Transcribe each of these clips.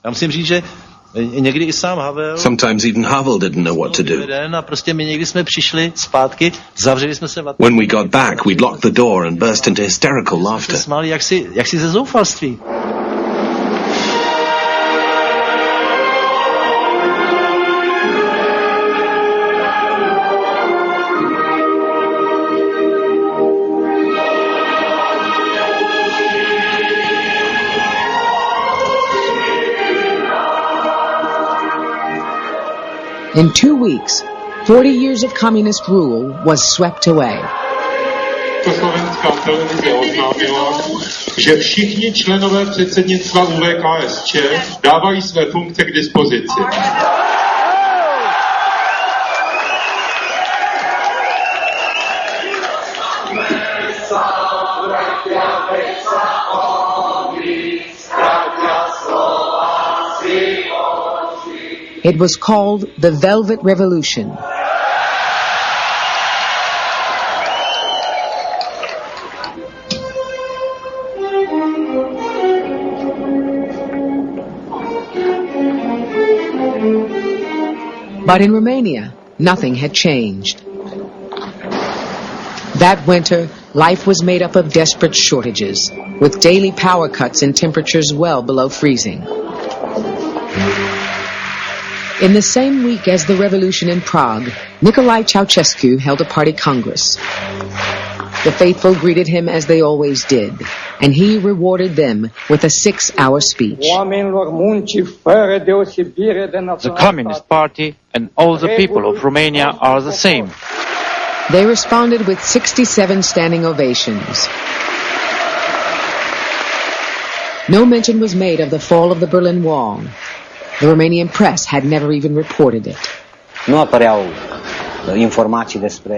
Já musím říct, že někdy i sám Havel. Sometimes even Havel didn't know what to do. A prostě my někdy jsme přišli zpátky, zavřeli jsme se. When we got back, we'd lock the door and burst into hysterical laughter. Smáli jaksi ze zoufalství. In 2 weeks, 40 years of communist rule was swept away. Československá televize oznámila, že všichni členové předsednictva UVKSČ dávají své funkce k dispozici. It was called the Velvet Revolution. But in Romania, nothing had changed. That winter, life was made up of desperate shortages, with daily power cuts and temperatures well below freezing. In the same week as the revolution in Prague, Nicolae Ceausescu held a party congress. The faithful greeted him as they always did, and he rewarded them with a 6-hour speech. The Communist Party and all the people of Romania are the same. They responded with 67 standing ovations. No mention was made of the fall of the Berlin Wall. The Romanian press had never even reported it. There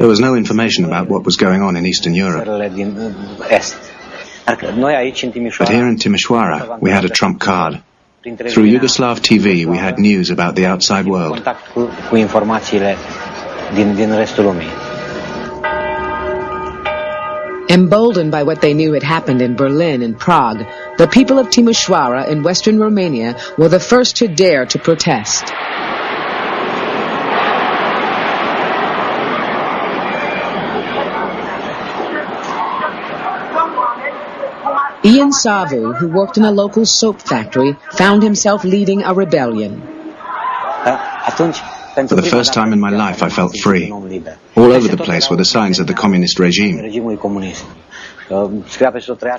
was no information about what was going on in Eastern Europe. But here in Timișoara, we had a trump card. Through Yugoslav TV, we had news about the outside world. Emboldened by what they knew had happened in Berlin and Prague, the people of Timișoara in western Romania were the first to dare to protest. Ian Savu, who worked in a local soap factory, found himself leading a rebellion. For the first time in my life, I felt free. All over the place were the signs of the communist regime.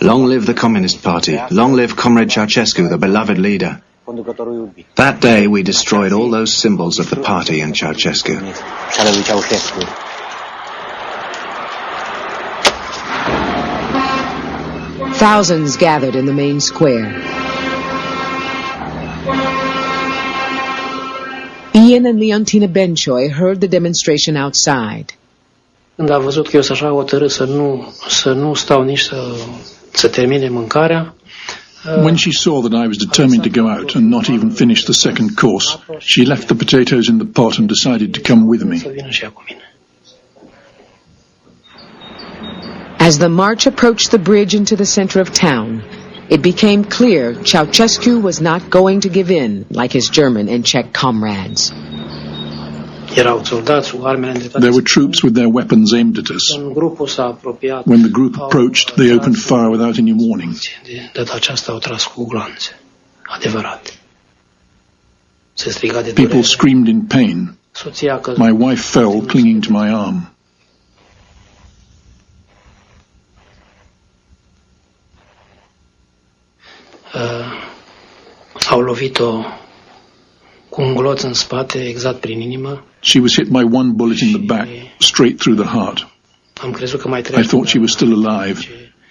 Long live the Communist Party. Long live Comrade Ceausescu, the beloved leader. That day, we destroyed all those symbols of the party and Ceausescu. Thousands gathered in the main square. Ian and Leontina Benchoy heard the demonstration outside. Când a văzut că eu sunt așa hotărât să nu stau nici să termine mâncarea. When she saw that I was determined to go out and not even finish the second course, she left the potatoes in the pot and decided to come with me. As the march approached the bridge into the center of town, it became clear Ceausescu was not going to give in like his German and Czech comrades. There were troops with their weapons aimed at us. When the group approached, they opened fire without any warning. People screamed in pain. My wife fell, clinging to my arm. Au lovit-o cu un gloț în spate, exact prin inimă. She was hit by one bullet in the back, straight through the heart. Am crezut că mai I thought she was still alive,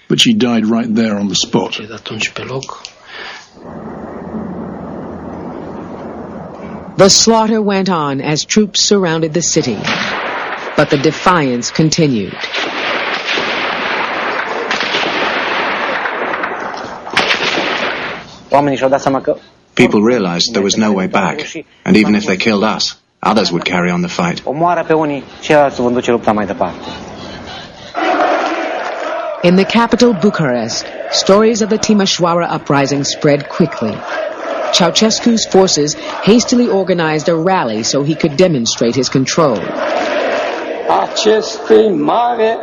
but she died right there on the spot. De atunci pe loc. The slaughter went on as troops surrounded the city, but the defiance continued. People realized there was no way back, and even if they killed us, others would carry on the fight. In the capital, Bucharest, stories of the Timișoara uprising spread quickly. Ceausescu's forces hastily organized a rally so he could demonstrate his control. Acestei mare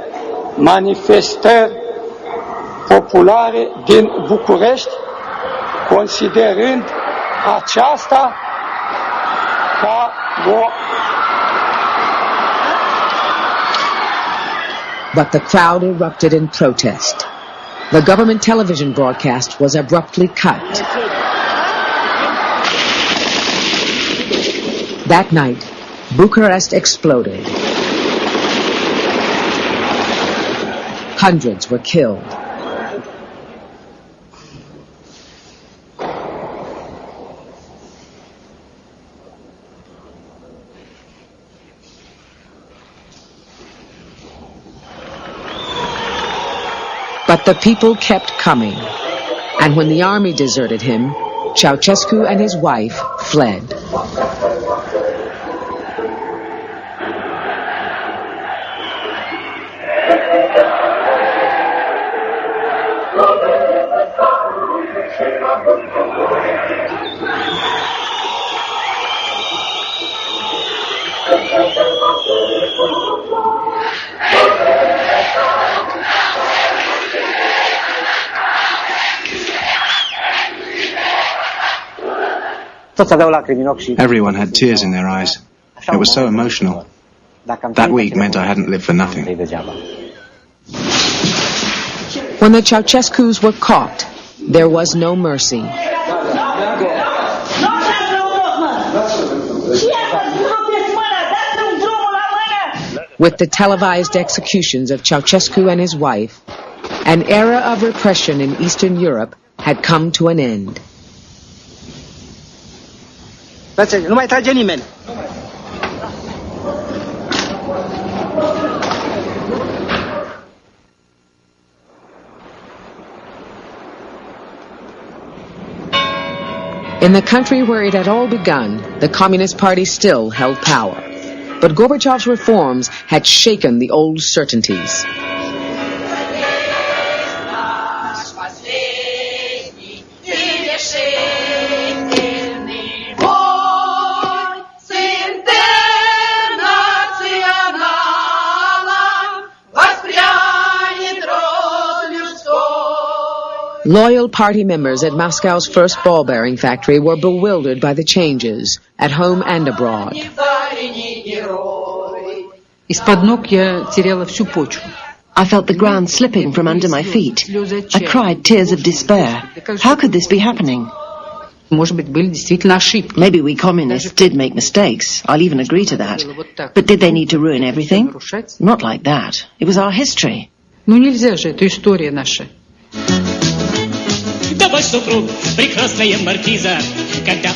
manifestări populare din București, considerând aceasta ca o. But the crowd erupted in protest. The government television broadcast was abruptly cut. That night, Bucharest exploded. Hundreds were killed. But the people kept coming, and when the army deserted him, Ceausescu and his wife fled. Everyone had tears in their eyes. It was so emotional. That week meant I hadn't lived for nothing. When the Ceausescus were caught, there was no mercy. With the televised executions of Ceausescu and his wife, an era of repression in Eastern Europe had come to an end. Nu mai trage nimeni. In the country where it had all begun, the Communist Party still held power. But Gorbachev's reforms had shaken the old certainties. Loyal party members at Moscow's first ball-bearing factory were bewildered by the changes, at home and abroad. I felt the ground slipping from under my feet. I cried tears of despair. How could this be happening? Maybe we communists did make mistakes. I'll even agree to that. But did they need to ruin everything? Not like that. It was our history.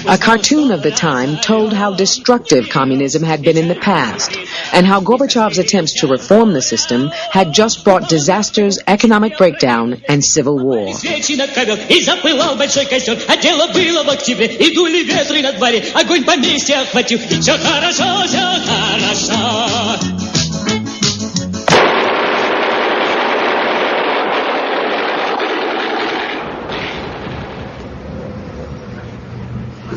A cartoon of the time told how destructive communism had been in the past, and how Gorbachev's attempts to reform the system had just brought disasters, economic breakdown, and civil war.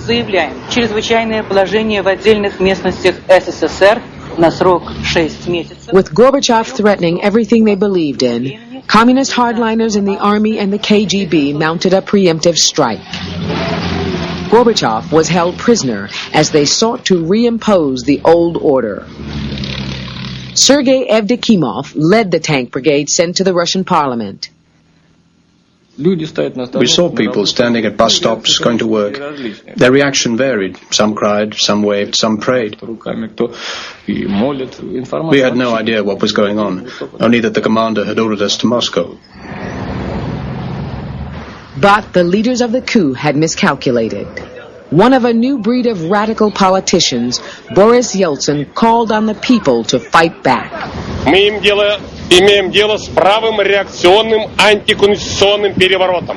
Заявляем чрезвычайное положение в отдельных местностях СССР на срок 6 месяцев. With Gorbachev threatening everything they believed in, communist hardliners in the army and the KGB mounted a preemptive strike. Gorbachev was held prisoner as they sought to reimpose the old order. Sergei Evdokimov led the tank brigade sent to the Russian parliament. We saw people standing at bus stops, going to work. Their reaction varied. Some cried, some waved, some prayed. We had no idea what was going on, only that the commander had ordered us to Moscow. But the leaders of the coup had miscalculated. One of a new breed of radical politicians, Boris Yeltsin, called on the people to fight back. Имеем дело с правым реакционным антиконституционным переворотом.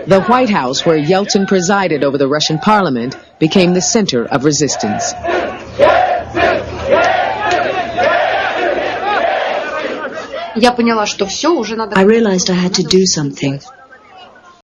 The White House, where Yeltsin presided over the Russian parliament, became the center of resistance. I realized I had to do something.